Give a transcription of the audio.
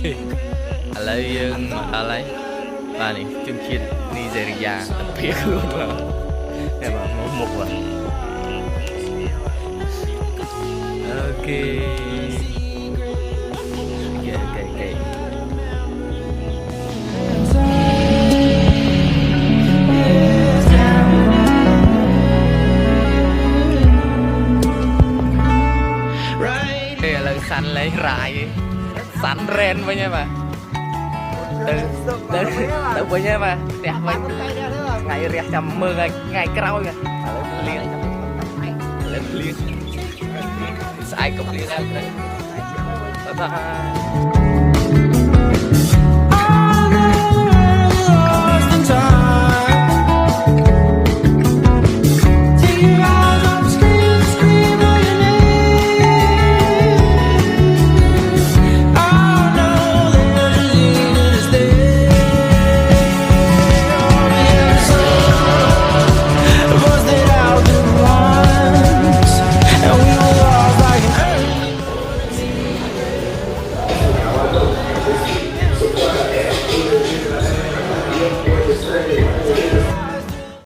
lấy mà lấy ba này chung chiết Nigeria tập phía luôn mà em bảo một rồi ok ok ok ok đây là săn lấy rải sắn ren với nha mà từ với nha mà đẹp với ngày rẻ chầm mưa ngày cào kìa lấy liên sai cục liên em đấy bye bye Say